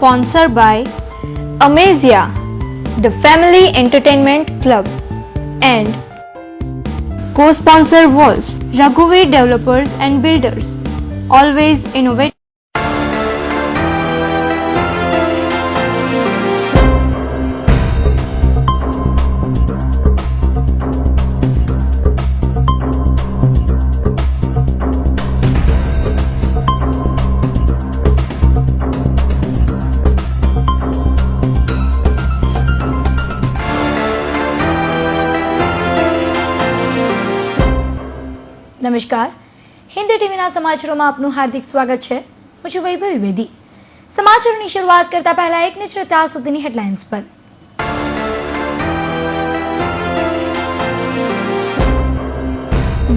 sponsored by Amazia, the Family Entertainment Club, and co-sponsor was Raghuveer Developers and Builders, always innovative. નમસ્કાર, હિન્દી ટીવીના સમાચારોમાં આપનું હાર્દિક સ્વાગત છે. હું છું વૈભવી બેદી. સમાચારોની શરૂઆત કરતા પહેલા એક નજર ત્યાં સુધીની હેડલાઇન્સ પર.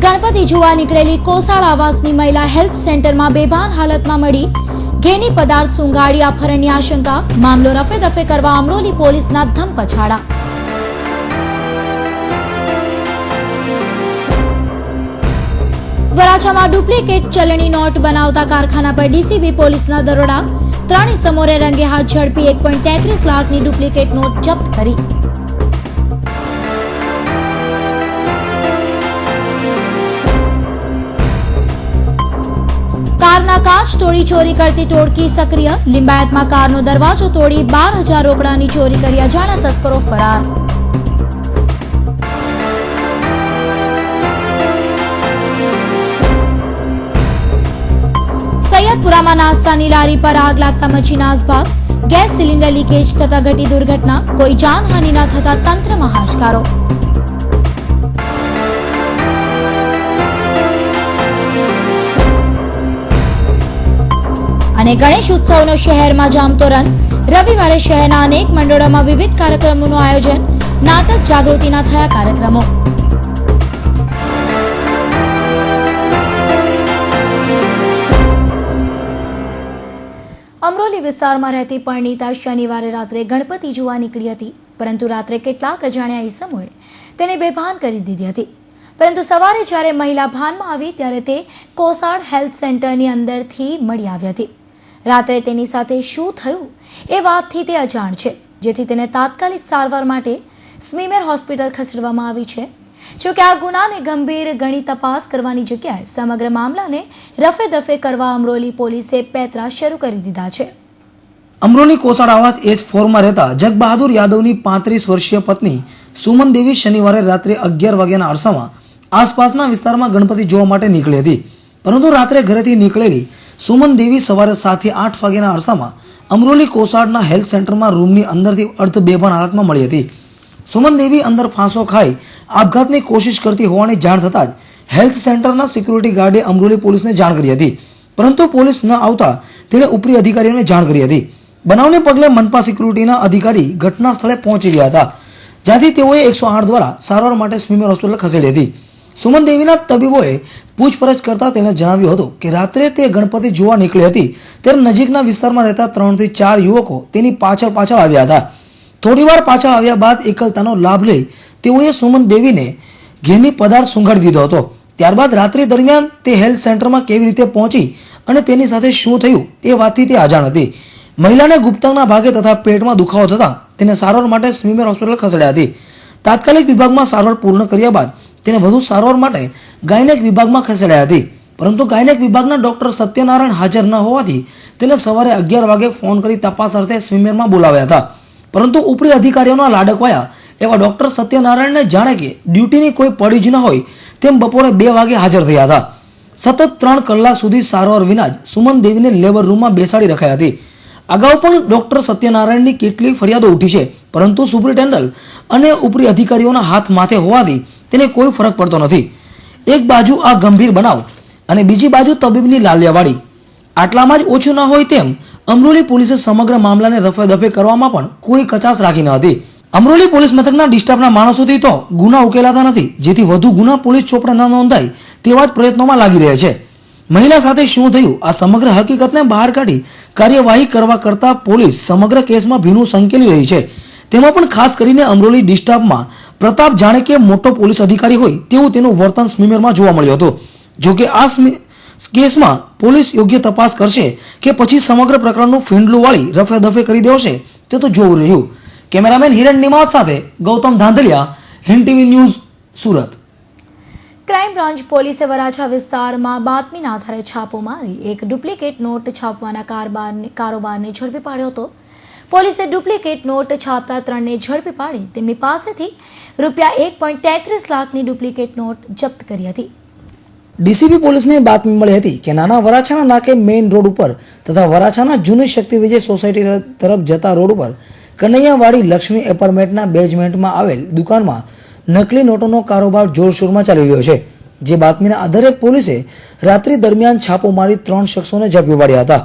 ગણપતિ જોવા નીકળેલી કોસાળ આવાસની મહિલા હેલ્પ સેન્ટરમાં બેભાન હાલતમાં મળી. ઘેની પદાર્થ સૂંઘાડી અપહરણની આશંકા. મામલો રફે દફે કરવા અમરોલી પોલીસના ધમપછાડા. વરાછામાં ડુપ્લિકેટ ચલણી નોટ બનાવતા કારખાના પર ડીસીબી પોલીસના દરોડા. 3 ઇસમોને રંગે હાથ ઝડપી 1.33 લાખની ડુપ્લિકેટ નોટ જપ્ત કરી. કારના કાચ તોડી ચોરી કરતી ટોળકી સક્રિય. લિંબાયતમાં કારનો દરવાજો તોડી 12,000 રોકડાની ચોરી કરી અજાણ્યા તસ્કરો ફરાર. સૈયદપુરામાં નાસ્તાની લારી પર આગ લાગતા મચી નાસભાગ. ગેસ સિલિન્ડર લીકેજ થતા ઘટી દુર્ઘટના. કોઈ જાનહાનિ ન થતા તંત્રમાં હાશકારો. અને ગણેશ ઉત્સવનો શહેરમાં જામતો રંગ. રવિવારે શહેરના અનેક મંડળોમાં વિવિધ કાર્યક્રમોનું આયોજન. નાટક જાગૃતિના થયા કાર્યક્રમો. અમરોલી વિસ્તારમાં રહેતી પરણીતા શનિવારે રાત્રે ગણપતિ જોવા નીકળી હતી, પરંતુ રાત્રે કેટલાક અજાણ્યા ઈસમોએ તેને બેભાન કરી દીધી હતી. પરંતુ સવારે જ્યારે મહિલા ભાનમાં આવી ત્યારે તે કોસાળ હેલ્થ સેન્ટરની અંદરથી મળી આવી હતી. રાત્રે તેની સાથે શું થયું એ વાતથી તે અજાણ છે, જેથી તેને તાત્કાલિક સારવાર માટે સ્મીમેર હોસ્પિટલ ખસેડવામાં આવી છે. જોકે આ ગુનાને ગંભીર ગણી તપાસ કરવાની જગ્યાએ સમગ્ર મામલાને રફે દફે કરવા અમરોલી પોલીસે પેતરા શરૂ કરી દીધા છે. અમરોલી કોસાળ આવાસ S4 માં રહેતા જગબહાદુર યાદવની 35 વર્ષીય પત્ની સુમન દેવી શનિવારે રાત્રે 11 વાગ્યાના અરસામાં આસપાસના વિસ્તારમાં ગણપતિ જોવા માટે નીકળી હતી. પરંતુ રાત્રે ઘરેથી નીકળેલી સુમન દેવી સવારે 7 થી 8 વાગ્યાના અરસામાં અમરોલી કોસાળના હેલ્થ સેન્ટરમાં રૂમની અંદરથી અર્ધ બેભાન હાલતમાં મળી હતી. સુમન દેવી અંદર ફાંસો ખાઈ આપઘાતની કોશિશ કરતી હોવાની જાણ થતાં જ હેલ્થ સેન્ટરના સિક્યુરિટી ગાર્ડે અમરોલી પોલીસને જાણ કરી હતી. પરંતુ પોલીસ ન આવતા તેણે ઉપરી અધિકારીઓને જાણ કરી હતી. બનાવને પગલે મનપા સિક્યુરિટીના અધિકારી ઘટના સ્થળે પહોંચી ગયા હતા, જ્યાંથી તેઓએ 108 દ્વારા સારવાર માટે સ્મીમેર હોસ્પિટલ ખસેડી હતી. સુમન દેવીના તબીબોએ પૂછપરછ કરતા તેણે જણાવ્યું હતું કે રાત્રે તે ગણપતિ જોવા નીકળી હતી ત્યારે નજીકના વિસ્તારમાં રહેતા 3 થી 4 યુવકો તેની પાછળ આવ્યા હતા. થોડીવાર પાછળ આવ્યા બાદ એકલતાનો લાભ લઈ તેઓએ સુમન દેવીને ઘેની પદાર્થ સૂંઘાડી દીધો હતો. ત્યારબાદ રાત્રિ દરમિયાન તે હેલ્થ સેન્ટરમાં કેવી રીતે પહોંચી અને તેની સાથે શું થયું એ વાતથી તે અજાણ હતી. મહિલાને ગુપ્તાંગના ભાગે તથા પેટમાં દુખાવો થતાં તેને સારવાર માટે સ્મીમેર હોસ્પિટલ ખસેડાઈ હતી. તાત્કાલિક વિભાગમાં સારવાર પૂર્ણ કર્યા બાદ તેને વધુ સારવાર માટે ગાયનેક વિભાગમાં ખસેડાઈ હતી. પરંતુ ગાયનેક વિભાગના ડોક્ટર સત્યનારાયણ હાજર ન હોવાથી તેને સવારે 11 વાગે ફોન કરી તપાસ અર્થે સ્મીમેરમાં બોલાવ્યા હતા. પરંતુ ઉપરી અધિકારીઓના લાડકવાયા એવા ડોક્ટર સત્યનારાયણને જાણે કે ડ્યુટીની કોઈ પડી જ ન હોય તેમ બપોરે 2 વાગે હાજર થયા હતા. સતત 3 કલાક સુધી સારવાર વિના જ સુમન દેવીને લેબર રૂમમાં બેસાડી રખાઈ હતી. અગાઉ પણ ડોક્ટર સત્યનારાયણની કેટલીક ફરિયાદો ઉઠી છે, પરંતુ સુપ્રિન્ટેન્ડન્ટ અને ઉપરી અધિકારીઓના હાથ માથે હોવાથી તેને કોઈ ફરક પડતો નથી. એક બાજુ આ ગંભીર બનાવ અને બીજી બાજુ તબીબની લાલિયાવાડી. આટલામાં જ ઓછું ન હોય તેમ અમરોલી પોલીસે સમગ્ર મામલાને રફે દફે કરવામાં પણ કોઈ કચાશ રાખી ન હતી. અમરોલી પોલીસ મથકના ડિસ્ટાફના માણસોથી તો ગુના ઉકેલાતા નથી, જેથી વધુ ગુના પોલીસ ચોપડે ન નોંધાય તેવા જ પ્રયત્નોમાં લાગી રહ્યા છે. મહિલા સાથે શું થયું આ સમગ્ર હકીકતને બહાર કાઢી કાર્યવાહી કરવા કરતા પોલીસ સમગ્ર કેસમાં ભીનું સંકેલી રહી છે. તેમાં પણ ખાસ કરીને અમરોલી ડિસ્ટાફમાં પ્રતાપ જાણે કે મોટો પોલીસ અધિકારી હોય તેવું તેનું વર્તન સ્મીમેરમાં જોવા મળ્યું હતું. જોકે આ કેસમાં પોલીસ યોગ્ય તપાસ કરશે કે પછી સમગ્ર પ્રકરણનું ફીંડલું વાળી રફે દફે કરી દેશે તે તો જોવું રહ્યું. કેમેરામેન હિરણ નિમાત સાથે Gautam Dhandhaliya, Hind TV news, Surat. Crime branch પોલીસે વરાછા વિસ્તારમાં બાતમીના આધારે છાપો મારી એક ડુપ્લિકેટ નોટ છાપવાના કારોબારને ઝડપી પાડ્યો હતો. પોલીસે ડુપ્લિકેટ નોટ છાપતા 3ને ઝડપી પાડી તેમની પાસેથી રૂપિયા 1.33 લાખની ડુપ્લિકેટ નોટ જપ્ત કરી હતી. ડીસીપી પોલીસને બાતમી મળી હતી કે નાના વરાછાના નાકે મેઇન રોડ ઉપર તથા વરાછાના જૂની શક્તિ વિજય સોસાયટી તરફ જતા રોડ ઉપર કનૈયાવાડી લક્ષ્મી એપાર્ટમેન્ટના બેઝમેન્ટમાં આવેલ દુકાનમાં નકલી નોટોનો કારોબાર જોરશોરમાં ચાલી રહ્યો છે. જે બાતમીના આધારે પોલીસે રાત્રિ દરમિયાન છાપો મારી 3 શખ્સોને ઝડપી પાડ્યા હતા,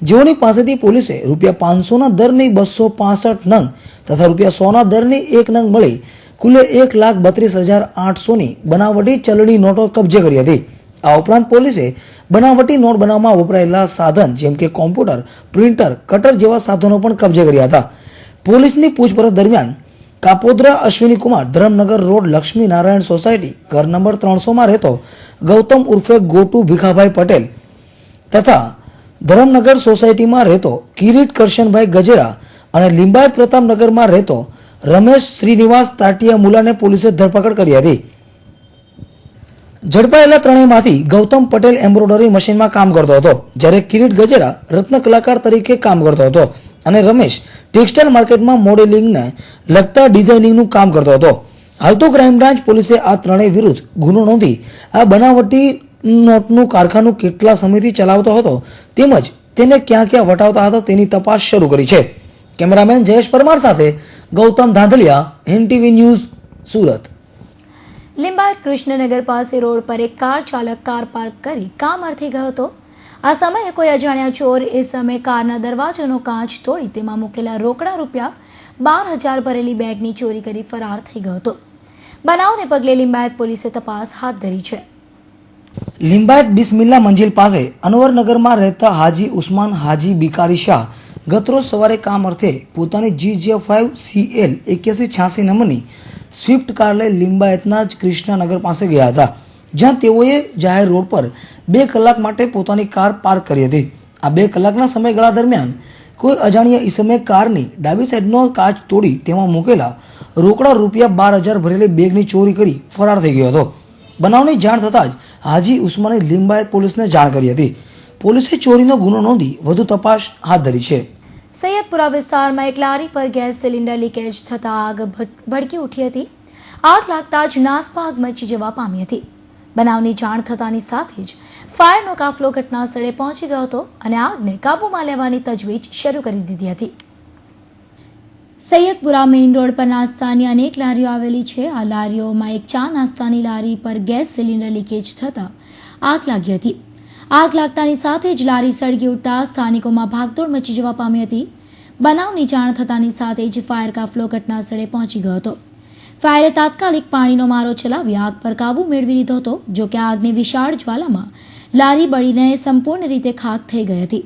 જેઓની પાસેથી પોલીસે રૂપિયા 500ના દરની 265 નંગ તથા રૂપિયા 100ના દરની 1 નંગ મળી કુલે 1,32,800ની બનાવટી ચલણી નોટો કબજે કરી હતી. આ ઉપરાંત પોલીસે બનાવટી નોટ બનાવવામાં વપરાયેલા સાધન જેમ કે કોમ્પ્યુટર, પ્રિન્ટર, કટર જેવા સાધનો પણ કબજે કર્યા હતા. પોલીસની પૂછપરછ દરમિયાન કાપોદ્રા અશ્વિની કુમાર, ધરમનગર રોડ, લક્ષ્મી નારાયણ સોસાયટી, ઘર નંબર 300માં રહેતો ગૌતમ ઉર્ફે ગોટુ ભીખાભાઈ પટેલ તથા ધરમનગર સોસાયટીમાં રહેતો કિરીટ કરશનભાઈ ગજેરા અને લિંબાયત પ્રતાપનગરમાં રહેતો રમેશ શ્રીનિવાસ તાટિયા મુલાને પોલીસે ધરપકડ કરી હતી. ઝડપાયેલા ત્રણેયમાંથી ગૌતમ પટેલ એમ્બ્રોઇડરી મશીનમાં કામ કરતો હતો, જ્યારે કિરીટ ગજેરા રત્ન કલાકાર તરીકે કામ કરતો હતો અને રમેશ ટેક્સટાઇલ માર્કેટમાં મોડેલિંગને લગતા ડિઝાઇનિંગનું કામ કરતો હતો. હાલ તો ક્રાઇમ બ્રાન્ચ પોલીસે આ ત્રણેય વિરુદ્ધ ગુનો નોંધી આ બનાવટી નોટનું કારખાનું કેટલા સમયથી ચલાવતો હતો તેમજ તેને ક્યાં ક્યાં વટાવતા હતા તેની તપાસ શરૂ કરી છે. કેમેરામેન જયેશ પરમાર સાથે ગૌતમ ધાંધલિયા, હિન્દ ટીવી ન્યૂઝ, સુરત. લિંબાયત કૃષ્ણનગર પાસે રોડ પર એક કાર ચાલક કાર પાર્ક કરી કામ અર્થે ગયો હતો. આ સમયે કોઈ અજાણ્યા ચોર એ સમયે કારના દરવાજાનો કાચ તોડી તેમાં મૂકેલા રોકડા રૂપિયા 12,000 ભરેલી બેગની ચોરી કરી ફરાર થઈ ગયો હતો. બનાવને પગલે લિંબાયત પોલીસે તપાસ હાથ ધરી છે. લિંબાયત બિસ્મિલ્લા મંજિલ પાસે અનવરનગરમાં રહેતા હાજી ઉસ્માન હાજી બિકારી શાહ ગતરોજ સવારે કામ અર્થે પોતાની GJ5CL 8186 નંબરની સ્વિફ્ટ કાર લઈ લિંબાયતના જ કૃષ્ણનગર પાસે ગયા હતા, જ્યાં તેઓએ જાહેર રોડ પર 2 કલાક માટે પોતાની કાર પાર્ક કરી હતી. આ 2 કલાકના સમયગાળા દરમિયાન કોઈ અજાણ્યા ઈસમે કારની ડાબી સાઈડનો કાચ તોડી તેમાં મૂકેલા રોકડા રૂપિયા 12,000 ભરેલી બેગની ચોરી કરી ફરાર થઈ ગયો હતો. બનાવની જાણ થતાં જ હાજી ઉસ્માને લિંબાયત પોલીસને જાણ કરી હતી. પોલીસે ચોરીનો ગુનો નોંધી વધુ તપાસ હાથ ધરી છે. સૈયદપુરા વિસ્તારમાં એક લારી પર ગેસ સિલિન્ડર લીકેજ થતાં આગ ભડકી ઉઠી હતી. આગ લાગતા જ નાસભાગ મચી જવા પામી હતી. બનાવની જાણ થતાની સાથે જ ફાયરનો કાફલો ઘટના સ્થળે પહોંચી ગયો હતો અને આગને કાબૂમાં લેવાની તજવીજ શરૂ કરી દીધી હતી. સૈયદપુરા મેઇન રોડ પર નાસ્તાની અનેક લારીઓ આવેલી છે. આ લારીઓમાં એક ચા નાસ્તાની લારી પર ગેસ સિલિન્ડર લીકેજ થતાં આગ લાગી હતી. આગ લાગતાની સાથે જ લારી સળગી ઉઠતા સ્થાનિકોમાં ભાગદોડ મચી જવા પામી હતી. બનાવની જાણ થતાની સાથે જ ફાયર કાફલો ઘટના સ્થળે પહોંચી ગયો હતો. ફાયરે તાત્કાલિક પાણીનો મારો ચલાવી આગ પર કાબુ મેળવી લીધો હતો. જો કે આગની વિશાળ જ્વાલામાં લારી બળીને સંપૂર્ણ રીતે ખાક થઈ ગઈ હતી.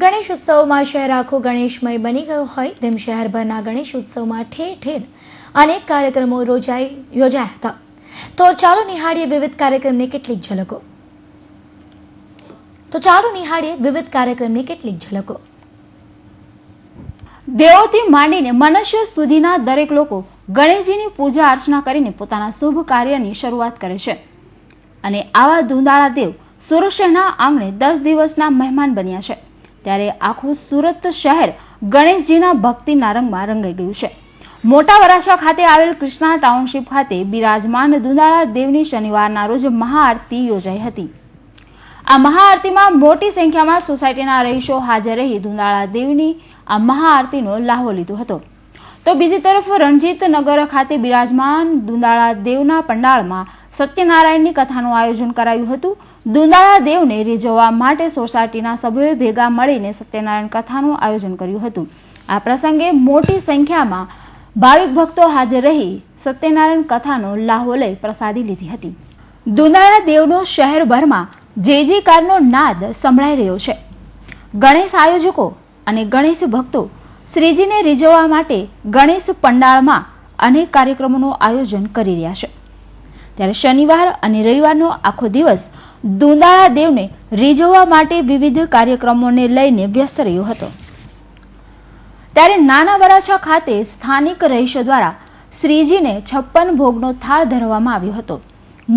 ગણેશ ઉત્સવમાં શહેર આખું ગણેશમય બની ગયું હોય તેમ શહેરભરના ગણેશ ઉત્સવમાં ઠેર ઠેર અનેક કાર્યક્રમો યોજાયા હતા. તો ચાલો નિહાળીએ વિવિધ કાર્યક્રમની કેટલીક ઝલકો. દેવોથી માંડીને મનુષ્ય સુધીના દરેક લોકો ગણેશજીની પૂજા અર્ચના કરીને પોતાના શુભ કાર્યની શરૂઆત કરે છે. અને આવા ધુંધાળા દેવ સુરત શહેરના આંગણે 10 દિવસના મહેમાન બન્યા છે. ત્યારે આખું સુરત શહેર ગણેશજીના ભક્તિના રંગમાં રંગાઈ ગયું છે. મોટા વરાછા ખાતે આવેલ કૃષ્ણા ટાઉનશીપ ખાતે બિરાજમાન ધુંધાળા દેવની શનિવારના રોજ મહાઆરતી યોજાઈ હતી. આ મહાઆરતીમાં મોટી સંખ્યામાં સોસાયટીના રહીશો હાજર રહી ધુંધાળા દેવની આ મહાઆરતીનો લાહવો લીધો હતો. તો બીજી તરફ રણજીત નગર ખાતે બિરાજમાન ધુંધાળા દેવના પંડાળમાં સત્યનારાયણની કથાનું આયોજન કરાયું હતું. ધુંધાળા દેવને રીઝવવા માટે સોસાયટીના સભ્યોએ ભેગા મળીને સત્યનારાયણ કથાનું આયોજન કર્યું હતું. આ પ્રસંગે મોટી સંખ્યામાં ભાવિક ભક્તો હાજર રહી સત્યનારાયણ કથાનો લાહવો લઈ પ્રસાદી લીધી હતી. ધુંધાળા દેવનો શહેરભરમાં જયજયકારનો નાદ સંભળાઈ રહ્યો છે. ગણેશ આયોજકો અને ગણેશ ભક્તો શ્રીજીને રીઝવવા માટે ગણેશ પંડાળમાં અનેક કાર્યક્રમોનું આયોજન કરી રહ્યા છે. ત્યારે શનિવાર અને રવિવારનો આખો દિવસ દુંદાળા દેવને રીઝવવા માટે વિવિધ કાર્યક્રમોને લઈને વ્યસ્ત રહ્યો હતો. ત્યારે નાના વરાછા ખાતે સ્થાનિક રહીશો દ્વારા શ્રીજીને 56 ભોગનો થાળ ધરવામાં આવ્યો હતો.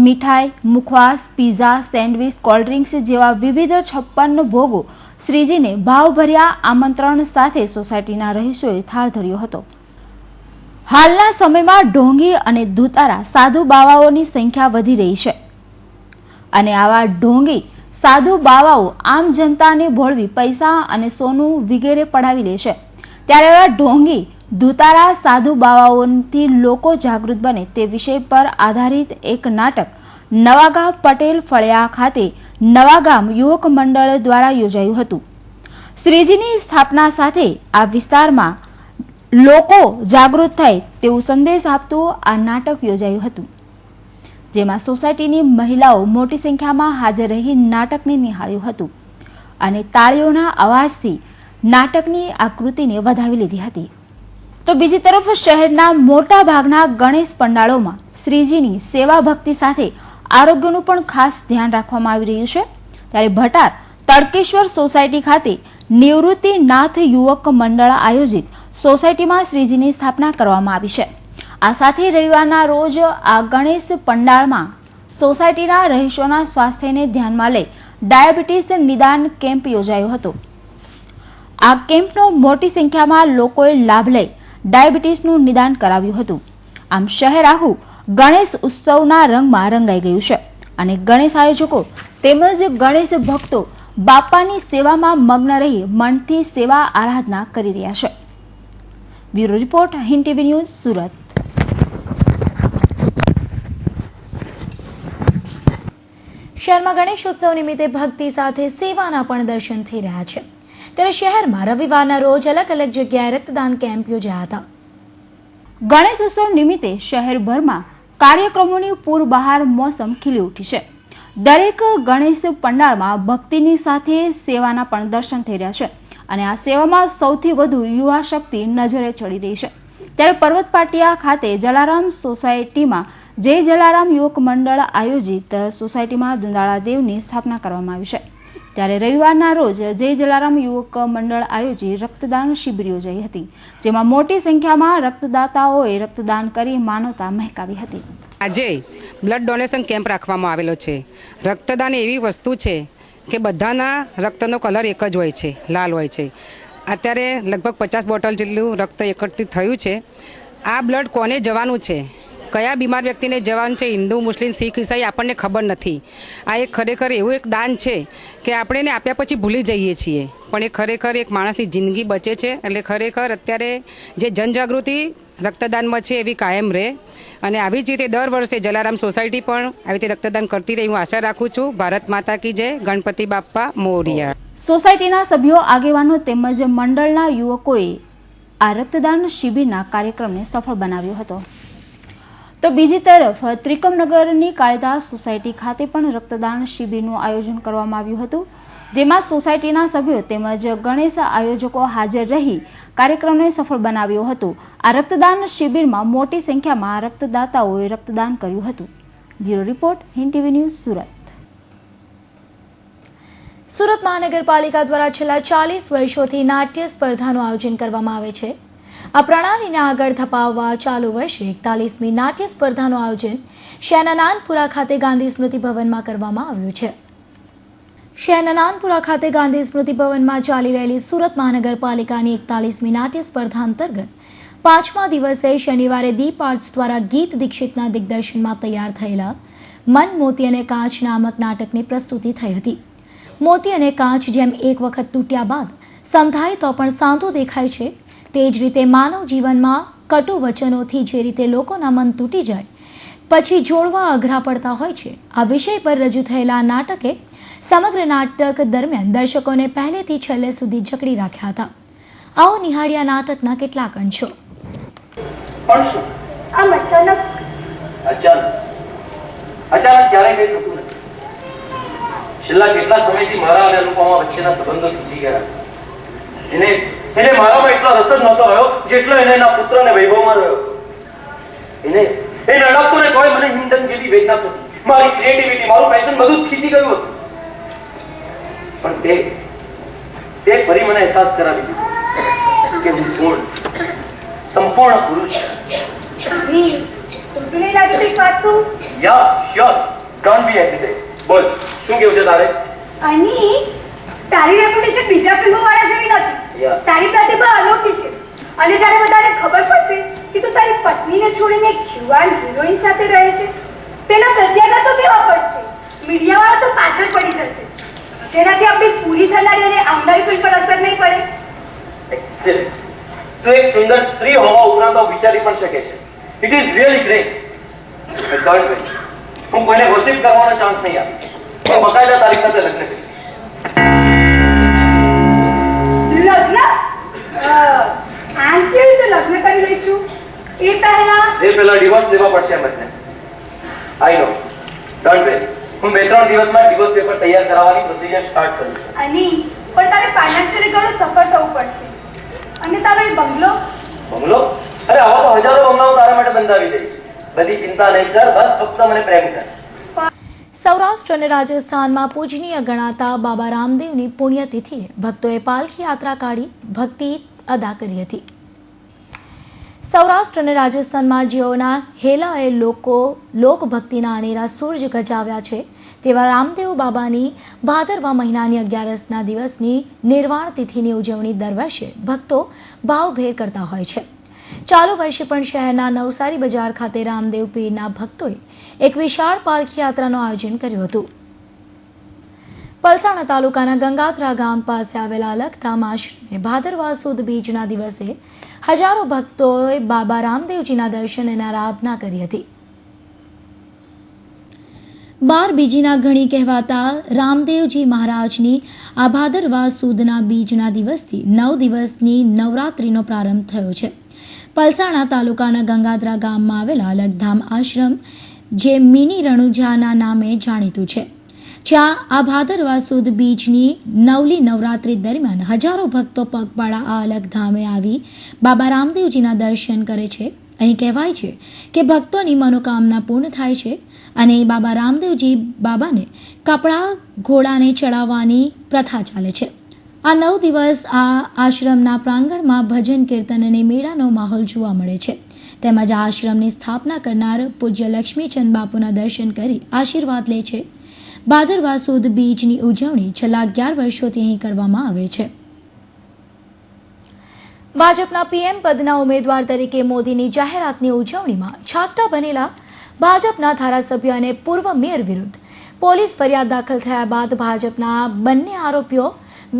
મીઠાઈ, મુખવાસ, પીઝા, સેન્ડવીચ, કોલ્ડ્રિંક્સ જેવા વિવિધ 56 ભોગો શ્રીજીને ભાવભર્યા આમંત્રણ સાથે સોસાયટીના રહીશોએ થાળ ધર્યો હતો. હાલના સમયમાં ઢોંગી અને ધુતારા સાધુ બાવાઓની સંખ્યા વધી રહી છે અને આવા ઢોંગી સાધુ બાવાઓ આમ જનતાને ભોળવી પૈસા અને સોનું વગેરે પડાવી લે છે. ત્યારે આવા ઢોંગી ધુતારા સાધુ બાવાઓથી લોકો જાગૃત બને તે વિષય પર આધારિત એક નાટક નવાગામ પટેલ ફળિયા ખાતે નવાગામ યુવક મંડળ દ્વારા યોજાયું હતું. શ્રીજીની સ્થાપના સાથે આ વિસ્તારમાં લોકો જાગૃત થાય તેવું સંદેશ આપતું આ નાટક યોજાયું હતું, જેમાં સોસાયટીની મહિલાઓ મોટી સંખ્યામાં હાજર રહી નાટકને નિહાળ્યું હતું અને તાળીઓના અવાજથી નાટકની આકૃતિને વધાવી લીધી હતી. તો બીજી તરફ શહેરના મોટા ભાગના ગણેશ પંડાળોમાં શ્રીજીની સેવા ભક્તિ સાથે આરોગ્યનું પણ ખાસ ધ્યાન રાખવામાં આવી રહ્યું છે. ત્યારે ભટાર તડકેશ્વર સોસાયટી ખાતે નિવૃત્તિનાથ યુવક મંડળ આયોજિત સોસાયટીમાં શ્રીજીની સ્થાપના કરવામાં આવી છે. આ સાથે રવિવારના રોજ આ ગણેશ પંડાળમાં સોસાયટીના રહીશોના સ્વાસ્થ્યને ધ્યાનમાં લઈ ડાયાબિટીસ નિદાન કેમ્પ યોજાયો હતો. આ કેમ્પનો મોટી સંખ્યામાં લોકોએ લાભ લઈ ડાયાબિટીસનું નિદાન કરાવ્યું હતું. આમ શહેર આખું ગણેશ ઉત્સવના રંગમાં રંગાઈ ગયું છે અને ગણેશ આયોજકો તેમજ ગણેશ ભક્તો બાપાની સેવામાં મગ્ન રહી મનથી સેવા આરાધના કરી રહ્યા છે. Bureau report, Hind TV news, Surat. શહેરમાં ગણેશ ઉત્સવ નિમિત્તે ભક્તિ સાથે સેવાના પણ દર્શન થઈ રહ્યા છે. ત્યારે શહેરમાં રવિવારના રોજ અલગ અલગ જગ્યાએ રક્તદાન કેમ્પ યોજાયા હતા. ગણેશ ઉત્સવ નિમિત્તે શહેરભરમાં કાર્યક્રમોની પૂરબહાર મોસમ ખીલી ઉઠી છે. દરેક ગણેશ પંડાળમાં ભક્તિની સાથે સેવાના પણ દર્શન થઈ રહ્યા છે અને આ સેવામાં સૌથી વધુ યુવા શક્તિ નજરે ચડી રહી છે. ત્યારે પર્વત પાટિયા ખાતે જલારામ સોસાયટીમાં જય જલારામ યુવક મંડળ આયોજિત સોસાયટીમાં દુંદાળા દેવની સ્થાપના કરવામાં આવી છે. ત્યારે રવિવારના રોજ જય જલારામ યુવક મંડળ આયોજિત રક્તદાન શિબિર યોજાઈ હતી, જેમાં મોટી સંખ્યામાં રક્તદાતાઓએ રક્તદાન કરી માનવતા મહેકાવી હતી. આજે બ્લડ ડોનેશન કેમ્પ રાખવામાં આવેલો છે. રક્તદાન એવી વસ્તુ છે કે બધાના રક્તનો કલર એક જ હોય છે, લાલ હોય છે. અત્યારે લગભગ 50 બોટલ જેટલું રક્ત એકત્રિત થયું છે. આ બ્લડ કોને જવાનું છે, કયા બીમાર વ્યક્તિને જવાનું છે, હિન્દુ, મુસ્લિમ, શીખ, ઈસાઈ આપણને ખબર નથી. આ એક ખરેખર એવું એક દાન છે કે આપણે એને આપ્યા પછી ભૂલી જઈએ છીએ, પણ એ ખરેખર એક માણસની જિંદગી બચે છે. એટલે ખરેખર અત્યારે જે જનજાગૃતિ રક્તદાનમાં છે એવી કાયમ રહે અને આવી જ રીતે દર વર્ષે જલારામ સોસાયટી પણ આવી રીતે રક્તદાન કરતી રહી હું આશા રાખું છું. ભારત માતા કી જય, ગણપતિ બાપ્પા મોરિયા. સોસાયટીના સભ્યો, આગેવાનો તેમજ મંડળના યુવકોએ આ રક્તદાન શિબિરના કાર્યક્રમને સફળ બનાવ્યો હતો. તો બીજી તરફ ત્રિકમનગરની કાળીદાસ સોસાયટી ખાતે પણ રક્તદાન શિબિરનું આયોજન કરવામાં આવ્યું હતું, જેમાં સોસાયટીના સભ્યો તેમજ ગણેશ આયોજકો હાજર રહી કાર્યક્રમને સફળ બનાવ્યો હતો. આ રક્તદાન શિબિરમાં મોટી સંખ્યામાં રક્તદાતાઓએ રક્તદાન કર્યું હતું. Bureau report, Hind TV news, Surat. Surat મહાનગરપાલિકા દ્વારા છેલ્લા 40 વર્ષોથી નાટ્ય સ્પર્ધાનું આયોજન કરવામાં આવે છે. આ પ્રણાલીને આગળ ધપાવવા ચાલુ વર્ષે 41મી નાટ્ય સ્પર્ધાનું આયોજન શહેરના નાનપુરા ખાતે ગાંધી સ્મૃતિ ભવનમાં કરવામાં આવ્યું છે. શહેરના નાનપુરા ખાતે ગાંધી સ્મૃતિ ભવનમાં ચાલી રહેલી સુરત મહાનગરપાલિકાની 41મી નાટ્ય સ્પર્ધા અંતર્ગત 5મા દિવસે શનિવારે દીપ આર્ટ્સ દ્વારા ગીત દીક્ષિતના દિગ્દર્શનમાં તૈયાર થયેલા મન, મોતી અને કાચ નામક નાટકની પ્રસ્તુતિ થઈ હતી. મોતી અને કાચ જેમ એક વખત તૂટ્યા બાદ સંધાય તો પણ સાંધો દેખાય છે, તે જ રીતે માનવ જીવનમાં કટુ વચનોથી જે રીતે લોકોના મન તૂટી જાય પછી જોડવા અઘરા પડતા હોય છે, આ વિષય પર રજૂ થયેલા નાટકે સમગ્ર નાટક દરમિયાન દર્શકોને પહેલેથી છેલ્લે સુધી જકડી રાખ્યા હતા. આવો નિહાળ્યા નાટકના કેટલાક અંશો. પણ શું આમ અચાનક ક્યારેય કઈ થતું નથી. છેલ્લા કેટલા સમયથી મારા અને અનુપમા વચ્ચેના સંબંધો તૂટી ગયા. એને મારામાં એટલો રસ જ નહોતો રહ્યો જેટલો એને એના પુત્રને વૈભવમાં રહ્યો. એને એ લડકતો ને કોઈ મને હિંદન જેવી વેદના થતી, મારી ક્રિએટિવિટી, મારું પેશન બધું જ ખીચી ગયું હતું. પણ તે ફરી મને અહેસાસ કરાવી દીધો કે હું પૂર્ણ, સંપૂર્ણ પુરુષ છું. તમને લાગે છે વાત તો? યા શ્યોર, ડોન્ટ બી હેસિટેટ. બોલ, શું કેવું છે તારે? અની તારી રેપ્યુટેશન બીજા ફિલ્મો વાળા જેવી નથી. Yeah. તારી પ્રતિભા અનોખી છે. અને જ્યારે બધાને ખબર પડશે કે તું તારી પત્નીને છોડીને યુવાન હિરોઈન સાથે રહે છે, તેના પ્રત્યાઘાતો કેવા પડશે? મીડિયાવાળા તો પાછળ પડી જશે, જેનાથી આપણી પૂરી થનારી અને આવનારી ફિલ્મ પર અસર નહીં પડે. એક્સેલન્ટ. તું એક સુંદર સ્ત્રી હોવા ઉપરાંત આ વિચારી પણ શકે છે. It is really great. Don't worry, હું કોઈને ગોસિપ કરવાનો ચાન્સ નહીં આપું. હું બકાયદા તારી સાથે લગ્ન કરીશ. લગ્ન? આમ કેવી રીતે લગ્ન કરી લઈશું? એ પહેલા ડિવોર્સ લેવા પડશે મને. આઈ નો. ડોન્ટ વરી, હું 2-3 દિવસમાં ડિવોર્સ પેપર તૈયાર કરાવવાની પ્રોસિજર સ્ટાર્ટ કરું છું. અની પણ તારે ફાઇનાન્શિયલી ઘણું સફળ થવું પડશે. અને તારો એ બંગલો? બંગલો? અરે આવા તો હજારો બંગલાઓ તારા માટે બંધાવી દઈશ. બધી ચિંતા નહીં કર, બસ ફક્ત મને પ્રેમ કર. સૌરાષ્ટ્ર અને રાજસ્થાનમાં પૂજનીય ગણાતા બાબા રામદેવની પુણ્યતિથિએ ભક્તોએ પાલખી યાત્રા કાઢી ભક્તિ અદા કરી હતી. સૌરાષ્ટ્ર અને રાજસ્થાનમાં જેઓના હેલાએ લોકો લોકભક્તિના અનેરા સૂરજ ગજાવ્યા છે, તેવા રામદેવ બાબાની ભાદરવા મહિનાની 11ના દિવસની નિર્વાણ તિથિની ઉજવણી દર વર્ષે ભક્તો ભાવભેર કરતા હોય છે. ચાલુ વર્ષે પણ શહેરના નવસારી બજાર ખાતે રામદેવ પીરના ભક્તોએ એક વિશાળ પાલખી યાત્રાનું આયોજન કર્યું હતું. પલસાણા તાલુકાના ગંગાધરા ગામ પાસે આવેલા અલગધામ આશ્રમે ભાદરવા સુદ બીજના દિવસે હજારો ભક્તોએ બાબા રામદેવજીના દર્શન અને આરાધના કરી હતી. 12 બીજીના ગણી કહેવાતા રામદેવજી મહારાજની આ ભાદરવા સુદના બીજના દિવસથી 9 દિવસની નવરાત્રિનો પ્રારંભ થયો છે. પલસાણા તાલુકાના ગંગાધરા ગામમાં આવેલા અલગધામ આશ્રમ, જે મિની રણુજાના નામે જાણીતું છે, જ્યાં આ ભાદરવા સુદ બીજની નવલી નવરાત્રિ દરમિયાન હજારો ભક્તો પગપાળા આ અલગધામે આવી બાબા રામદેવજીના દર્શન કરે છે. અહીં કહેવાય છે કે ભક્તોની મનોકામના પૂર્ણ થાય છે અને બાબા રામદેવજી બાબાને કપડા ઘોડાને ચડાવવાની પ્રથા ચાલે છે. આ 9 દિવસ આ આશ્રમના પ્રાંગણમાં ભજન કીર્તન અને મેળાનો માહોલ જોવા મળે છે. તેમજ આ આશ્રમની સ્થાપના કરનાર પૂજ્ય લક્ષ્મીચંદ બાપુના દર્શન કરી આશીર્વાદ લે છે. ભાદરવા સુદ બીજની ઉજવણી છેલ્લા 11 વર્ષોથી અહીં કરવામાં આવે છે. ભાજપના પીએમ પદના ઉમેદવાર તરીકે મોદીની જાહેરાતની ઉજવણીમાં છાપટા બનેલા ભાજપના ધારાસભ્ય અને પૂર્વ મેયર વિરુદ્ધ પોલીસ ફરિયાદ દાખલ થયા બાદ ભાજપના બંને આરોપીઓ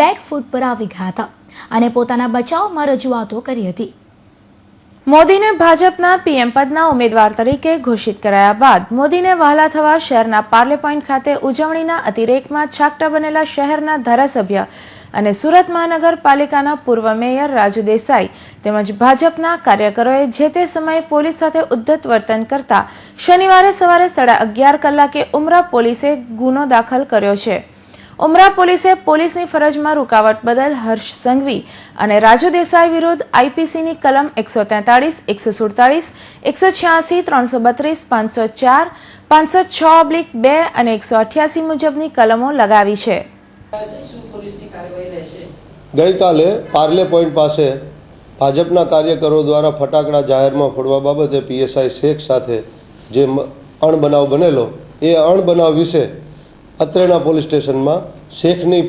બેકફૂટ પર આવી ગયા હતા અને પોતાના બચાવમાં રજૂઆતો કરી હતી. મોદીને ભાજપના પીએમ પદના ઉમેદવાર તરીકે ઘોષિત કરાયા બાદ મોદીને વહાલા થવા શહેરના પાર્લે પોઈન્ટ ખાતે ઉજવણીના અતિરેકમાં છાકટા બનેલા શહેરના ધારાસભ્ય અને સુરત મહાનગરપાલિકાના પૂર્વ મેયર રાજુ દેસાઈ તેમજ ભાજપના કાર્યકરોએ જે તે સમયે પોલીસ સાથે ઉદ્ધત વર્તન કરતા શનિવારે સવારે 11:30 કલાકે ઉમરા પોલીસે ગુનો દાખલ કર્યો છે. ઉમરા પોલીસે પોલીસની ફરજમાં રૂકાવટ બદલ હર્ષ સંઘવી અને રાજુ દેસાઈ વિરુદ્ધ આઈપીસીની કલમ 143, 147, 186, 332, 504, 506/2 અને 188 મુજબની કલમો લગાવી છે. ગઈકાલે પાર્લે પોઈન્ટ પાસે ભાજપના કાર્યકરો દ્વારા ફટાકડા જાહેરમાં ફોડવા બાબતે પીએસઆઈ શેખ સાથે જે અણબનાવ બનેલો, એ અણબનાવ વિશે અત્રેના પોલીસ સ્ટેશનમાં શેખની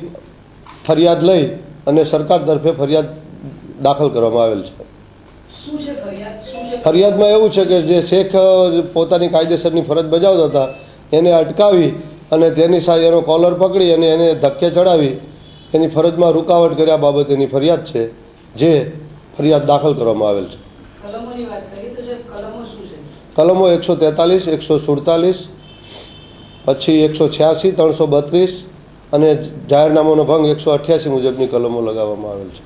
ફરિયાદ લઈ અને સરકાર તરફે ફરિયાદ દાખલ કરવામાં આવેલ છે. ફરિયાદમાં એવું છે કે જે શેખ પોતાની કાયદેસરની ફરજ બજાવતા હતા એને અટકાવી અને તેની સાથે એનો કોલર પકડી અને એને ધક્કે ચડાવી એની ફરજમાં રૂકાવટ કર્યા બાબતેની ફરિયાદ છે, જે ફરિયાદ દાખલ કરવામાં આવેલ છે. કલમો 143, 147, પછી 186, 332 અને જાહેરનામાનો ભંગ 188 મુજબની કલમો લગાવવામાં આવેલ છે.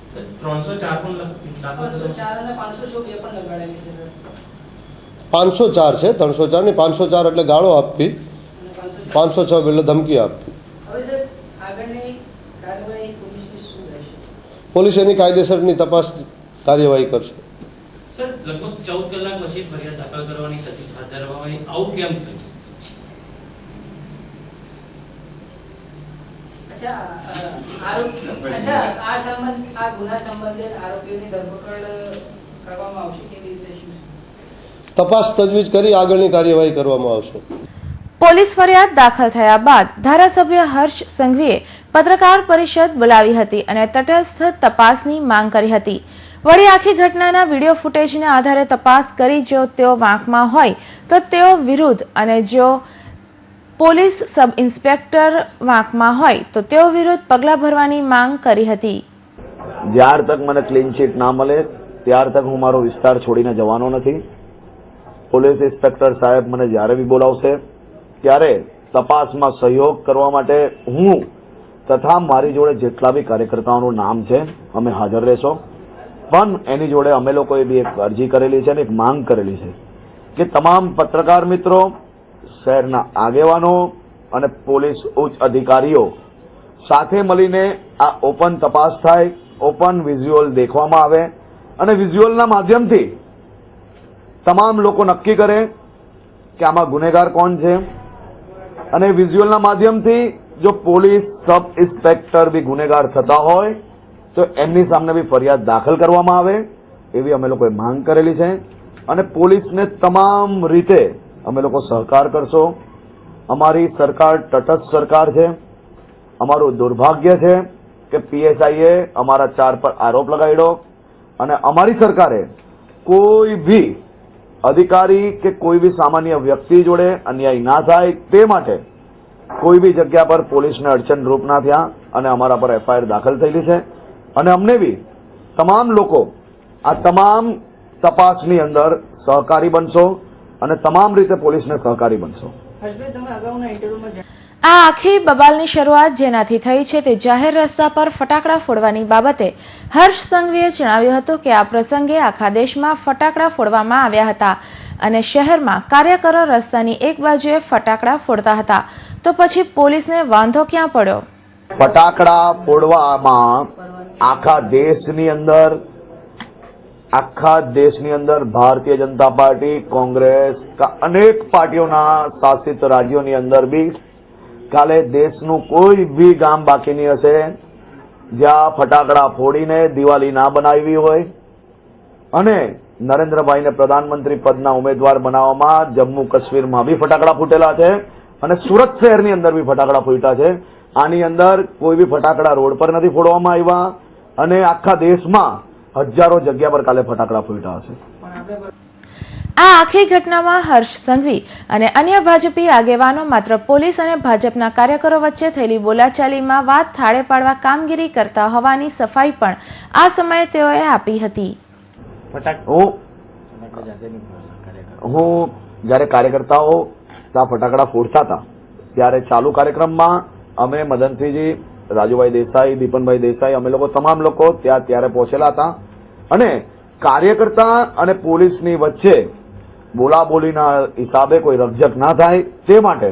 504 છે, 304 ને 504 એટલે ગાળો આપવી, 506 એટલે ધમકી આપવી. પોલીસ એની કાયદેસરની તપાસ કાર્યવાહી કરશે. લગભગ 14 કલાક પછી ફરિયાદ દાખલ કરવાની તજવીજ હાથ ધરવામાં આવી. આવું કેમ થયું? તપાસ તજવીજ કરી આગળની કાર્યવાહી કરવામાં આવશે. પોલીસ ફરિયાદ દાખલ થયા બાદ ધારાસભ્ય હર્ષ સંઘવીએ પત્રકાર પરિષદ બોલાવી હતી અને તટસ્થ તપાસની માંગ કરી હતી. વળી આખી ઘટનાના વિડીયો ફૂટેજના આધારે તપાસ કરી જો તેઓ વાંકમાં હોય તો તેઓ વિરુદ્ધ અને જો પોલીસ સબ ઇન્સ્પેક્ટર વાંકમાં હોય તો તેઓ વિરુદ્ધ પગલાં ભરવાની માંગ કરી હતી. જ્યાર તક મને ક્લીન ચીટ ના મળે ત્યાર તક હું મારો વિસ્તાર છોડીને જવાનો નથી. પોલીસ ઇન્સ્પેક્ટર સાહેબ મને જ્યારે બી બોલાવશે ત્યારે તપાસમાં સહયોગ કરવા માટે હું તથા મારી જોડે જેટલા બી કાર્યકર્તાઓનું નામ છે અમે હાજર રહેશો. પણ એની જોડે અમે લોકોએ બી એક અરજી કરેલી છે અને એક માંગ કરેલી છે કે તમામ પત્રકાર મિત્રો, શહેરના આગેવાનો અને પોલીસ ઉચ્ચ અધિકારીઓ સાથે મળીને આ ઓપન તપાસ થાય, ઓપન વિઝ્યુઅલ દેખવામાં આવે અને વિઝ્યુઅલના માધ્યમથી તમામ લોકો નક્કી કરે કે આમાં ગુનેગાર કોણ છે અને વિઝ્યુઅલના માધ્યમથી જો પોલીસ સબ ઇન્સ્પેક્ટર બી ગુનેગાર થતા હોય તો એમની સામે બી ફરિયાદ દાખલ કરવામાં આવે એવી અમે લોકોએ માંગ કરેલી છે. અને પોલીસને તમામ રીતે અમે લોકો સહકાર કરશો. અમારી સરકાર તટસ્થ સરકાર છે. અમારું દુર્ભાગ્ય છે કે પીએસઆઈએ અમારા 4 પર આરોપ લગાડ્યો અને અમારી સરકારે કોઈ બી અધિકારી કે કોઈ બી સામાન્ય વ્યક્તિ જોડે અન્યાય ના થાય તે માટે કોઈ બી જગ્યા પર પોલીસને અડચણરૂપ ના થયા અને અમારા પર એફઆઈઆર દાખલ થયેલી છે. અને અમને બી તમામ લોકો આ તમામ તપાસની અંદર સહકારી બનશો અને તમામ રીતે પોલીસને સહકારી બનશો. આ આખી બબાલની શરૂઆત જેનાથી થઈ છે તે જાહેર રસ્તા પર ફટાકડા ફોડવાની બાબતે હર્ષ સંઘવીએ જણાવ્યું હતું કે આ પ્રસંગે આખા દેશમાં ફટાકડા ફોડવામાં આવ્યા હતા અને શહેરમાં કાર્યકરો રસ્તાની એક બાજુએ ફટાકડા ફોડતા હતા તો પછી પોલીસને વાંધો ક્યાં પડ્યો? ફટાકડા ફોડવામાં આખા દેશની અંદર ભારતીય જનતા પાર્ટી, કોંગ્રેસ, અનેક પાર્ટીઓના શાસિત રાજ્યોની અંદર બી કાલે દેશનું કોઈ બી ગામ બાકી નહીં હશે જ્યાં ફટાકડા ફોડીને દિવાળી ના બનાવી હોય. અને નરેન્દ્રભાઈને પ્રધાનમંત્રી પદના ઉમેદવાર બનાવવામાં જમ્મુ કાશ્મીરમાં બી ફટાકડા ફૂટેલા છે અને સુરત શહેરની અંદર બી ફટાકડા ફૂટ્યા છે. આની અંદર કોઈ બી ફટાકડા રોડ પર નથી ફોડવામાં આવ્યા અને આખા દેશમાં હજારો જગ્યા પર કાલે ફટાકડા ફૂટ્યા હશે. આ આખી ઘટનામાં હર્ષ સંઘવી અને અન્ય ભાજપી આગેવાનો માત્ર પોલીસ અને ભાજપના કાર્યકરો વચ્ચે થયેલી બોલાચાલીમાં વાત થાળે પાડવા કામગીરી કરતા હોવાની સફાઈ પણ આ સમયે તેઓએ આપી હતી. હું જ્યારે કાર્યકર્તાઓ ત્યાં ફટાકડા ફોડતા હતા ત્યારે ચાલુ કાર્યક્રમમાં અમે મદનસિંહજી, રાજુભાઈ દેસાઈ, દીપનભાઈ દેસાઈ અમે લોકો તમામ લોકો ત્યાં ત્યારે પહોંચેલા હતા અને કાર્યકર્તા અને પોલીસની વચ્ચે બોલાબોલીના હિસાબે કોઈ રકઝક ના થાય તે માટે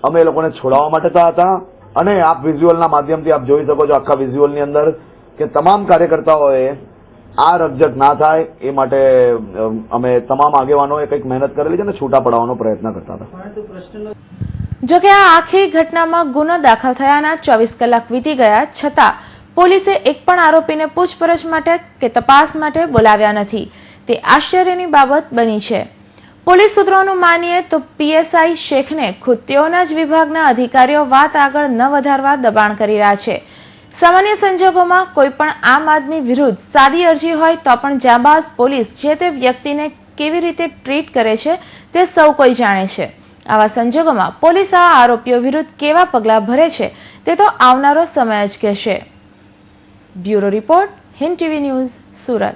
અમે લોકોને છોડાવવા માટે હતા. અને આપ વિઝ્યુઅલના માધ્યમથી આપ જોઈ શકો છો આખા વિઝ્યુઅલની અંદર કે તમામ કાર્યકર્તાઓએ આ રકઝક ના થાય એ માટે અમે તમામ આગેવાનોએ કંઈક મહેનત કરેલી છે અને છૂટા પડાવવાનો પ્રયત્ન કરતા હતા. જોકે આ આખી ઘટનામાં ગુનો દાખલ થયાના 24 કલાક વીતી ગયા છતાં પોલીસે એક પણ આરોપીને પૂછપરછ માટે કે તપાસ માટે બોલાવ્યા નથી. તે આશ્ચર્યની બાબત બની છે. પોલીસ સૂત્રોનું માનીએ તો પીએસઆઈ શેખને ખુદ તેઓના જ વિભાગના અધિકારીઓ વાત આગળ ન વધારવા દબાણ કરી રહ્યા છે. સામાન્ય સંજોગોમાં કોઈ પણ આમ આદમી વિરુદ્ધ સાદી અરજી હોય તો પણ જાબાઝ પોલીસ જે તે વ્યક્તિને કેવી રીતે ટ્રીટ કરે છે તે સૌ કોઈ જાણે છે. આવા સંજોગોમાં પોલીસ આ આરોપીઓ વિરુદ્ધ કેવા પગલાં ભરે છે તે તો આવનારો સમય જ કહેશે. Bureau report, Hind TV news, Surat.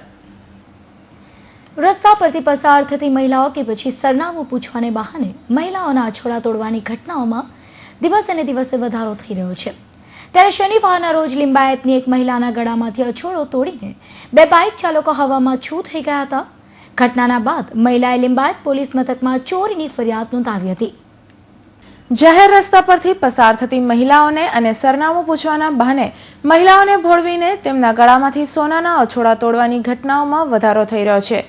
રસ્તા પરથી પસાર થતી મહિલાઓ કે પછી સરનામું પૂછવાને બહાને મહિલાઓના અછોડા તોડવાની ઘટનાઓમાં દિવસે ને દિવસે વધારો થઈ રહ્યો છે. ત્યારે શનિવારના રોજ લિંબાયતની એક મહિલાના ગળામાંથી અછોડો તોડીને 2 બાઇક ચાલકો હવામાં છૂ થઈ ગયા હતા. ઘટનાના બાદ મહિલાએ લિંબાયત પોલીસ મથકમાં ચોરીની ફરિયાદ નોંધાવી હતી. જાહેર રસ્તા પરથી પસાર થતી મહિલાઓને અને સરનામું પૂછવાના બહાને મહિલાઓને ભોળવીને તેમના ગળામાંથી સોનાના અછોડા તોડવાની ઘટનાઓમાં વધારો થઈ રહ્યો છે.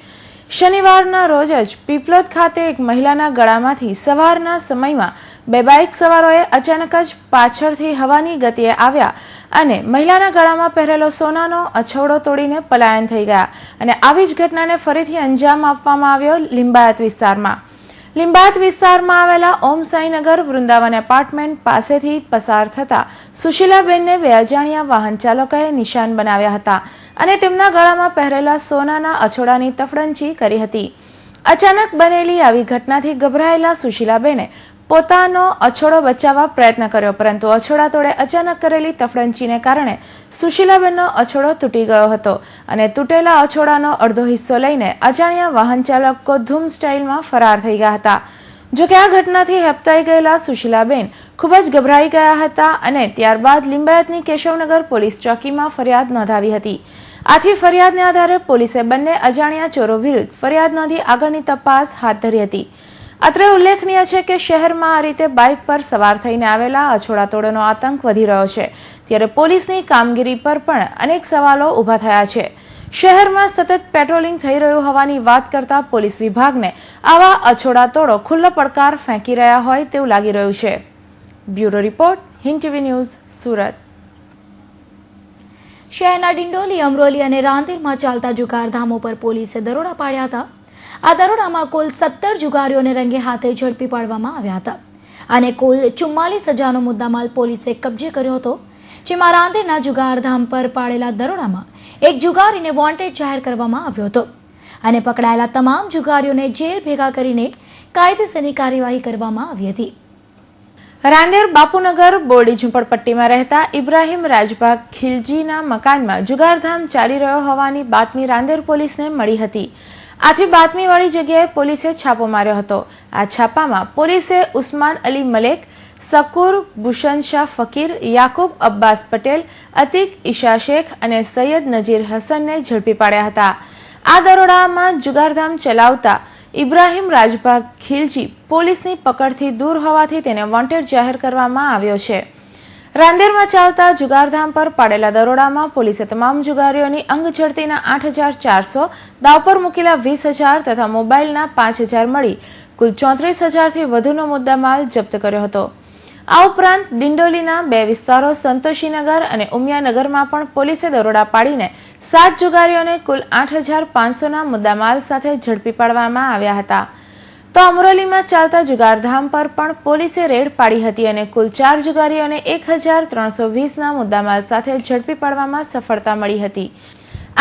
શનિવારના રોજ જ પીપલોદ ખાતે એક મહિલાના ગળામાંથી સવારના સમયમાં બે બાઇક સવારોએ અચાનક જ પાછળથી હવાની ગતિએ આવ્યા અને મહિલાના ગળામાં પહેરેલો સોનાનો અછવડો તોડીને પલાયન થઈ ગયા અને આવી જ ઘટનાને ફરીથી અંજામ આપવામાં આવ્યો લિંબાયત વિસ્તારમાં. લિંબાયત વિસ્તારમાં આવેલા ઓમ સાંઈનગર વૃંદાવન એપાર્ટમેન્ટ પાસેથી પસાર થતા સુશીલાબેનને બે અજાણ્યા વાહન ચાલકોએ નિશાન બનાવ્યા હતા અને તેમના ગળામાં પહેરેલા સોનાના અછોડાની તફડંચી કરી હતી. અચાનક બનેલી આવી ઘટનાથી ગભરાયેલા સુશીલાબેને પોતાનો અછોડો બચાવવા પ્રયત્ન કર્યો, પરંતુ અછોડા તોડે અચાનક કરેલી તફડંચીને કારણે સુશીલાબેનનો અછોડો તૂટી ગયો હતો અને તૂટેલા અછોડાનો અડધો હિસ્સો લઈને અજાણ્યા વાહન ચાલકો ધૂમ સ્ટાઇલમાં ફરાર થઈ ગયા હતા. જોકે આ ઘટનાથી હેપતાઈ ગયેલા સુશીલાબેન ખૂબ જ ગભરાઈ ગયા હતા અને ત્યારબાદ લિંબાયતની કેશવનગર પોલીસ ચોકીમાં ફરિયાદ નોંધાવી હતી. આથી ફરિયાદને આધારે પોલીસે બંને અજાણ્યા ચોરો વિરુદ્ધ ફરિયાદ નોંધી આગળની તપાસ હાથ ધરી હતી. અત્રે ઉલ્લેખનીય છે કે શહેરમાં આ રીતે બાઇક પર સવાર થઈને આવેલા અછોડા તોડોનો આતંક વધી રહ્યો છે, ત્યારે પોલીસની કામગીરી પર પણ અનેક સવાલો ઊભા થયા છે. શહેરમાં સતત પેટ્રોલિંગ થઈ રહ્યું હોવાની વાત કરતા પોલીસ વિભાગને આવા અછોડા તોડો ખુલ્લો પડકાર ફેંકી રહ્યા હોય તેવું લાગી રહ્યું છે. Bureau report, Hind TV news, Surat. શહેરના ડિંડોલી, અમરોલી અને રાંદેરમાં ચાલતા જુગારધામો પર પોલીસે દરોડા પાડ્યા હતા. આ દરોડામાં કુલ 17 જુગારીઓને રંગે હાથે ઝડપી પાડવામાં આવ્યા હતા અને કુલ 44,000નો મુદ્દામાલ પોલીસે કબજે કર્યો હતો. જેમાં રાંદેરના જુગારધામ પર પાડેલા દરોડામાં એક જુગારીને વોન્ટેડ જાહેર કરવામાં આવ્યો હતો અને પકડાયેલા તમામ જુગારીઓને જેલ ભેગા કરીને કાયદેસરની કાર્યવાહી કરવામાં આવી હતી. રાંદેર બાપુનગર બોરડી ઝુંપડપટ્ટીમાં રહેતા ઇબ્રાહીમ રાજભા ખિલજીના મકાનમાં જુગારધામ ચાલી રહ્યો હોવાની બાતમી રાંદેર પોલીસને મળી હતી. આથી બાતમીવાળી જગ્યાએ પોલીસે છાપો માર્યો હતો. આ છાપામાં પોલીસે ઉસ્માન અલી મલેક, શકુર ભૂષણ શાહ ફકીર, યાકુબ અબ્બાસ પટેલ, અતિક ઈશા શેખ અને સૈયદ નજીર હસનને ઝડપી પાડ્યા હતા. આ દરોડામાં જુગારધામ ચલાવતા ઇબ્રાહીમ રાજભા ખિલજી પોલીસની પકડથી દૂર હોવાથી તેને વોન્ટેડ જાહેર કરવામાં આવ્યો છે. રાંદેરમાં ચાલતા જુગારધામ પર પાડેલા દરોડામાં પોલીસે તમામ જુગારીઓની અંગ ઝડતીના 8,400, દાવ પર મૂકેલા 20,000 તથા મોબાઈલના 5,000 મળી કુલ 34,000થી વધુનો મુદ્દામાલ જપ્ત કર્યો હતો. આ ઉપરાંત ડિંડોલીના 2 વિસ્તારો સંતોષીનગર અને ઉમિયાનગરમાં પણ પોલીસે દરોડા પાડીને 7 જુગારીઓને કુલ 8,500ના મુદ્દામાલ સાથે ઝડપી પાડવામાં આવ્યા હતા. તો અમરોલીમાં ચાલતા જુગારધામ પર પણ પોલીસે રેડ પાડી હતી અને કુલ 4 જુગારીઓને 1,320ના મુદ્દામાલ સાથે ઝડપી પાડવામાં સફળતા મળી હતી.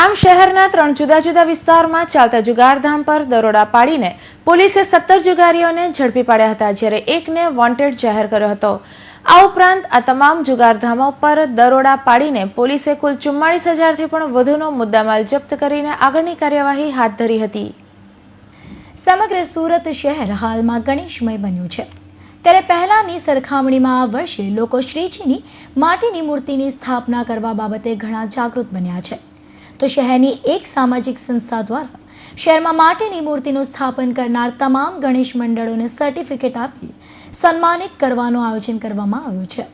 આમ શહેરના 3 જુદા જુદા વિસ્તારમાં ચાલતા જુગારધામ પર દરોડા પાડીને પોલીસે 17 જુગારીઓને ઝડપી પાડ્યા હતા, જ્યારે એકને વોન્ટેડ જાહેર કર્યો હતો. આ ઉપરાંત આ તમામ જુગારધામો પર દરોડા પાડીને પોલીસે કુલ 44,000થી પણ વધુનો મુદ્દામાલ જપ્ત કરીને આગળની કાર્યવાહી હાથ ધરી હતી. સમગ્ર સુરત શહેર હાલમાં ગણેશમય બન્યું છે, ત્યારે પહેલાની સરખામણીમાં આ વર્ષે લોકો શ્રીજીની માટીની મૂર્તિની સ્થાપના કરવા બાબતે ઘણા જાગૃત બન્યા છે. તો શહેરની એક સામાજિક સંસ્થા દ્વારા શહેરમાં માટીની મૂર્તિનું સ્થાપન કરનાર તમામ ગણેશ મંડળોને સર્ટિફિકેટ આપી સન્માનિત કરવાનું આયોજન કરવામાં આવ્યું છે.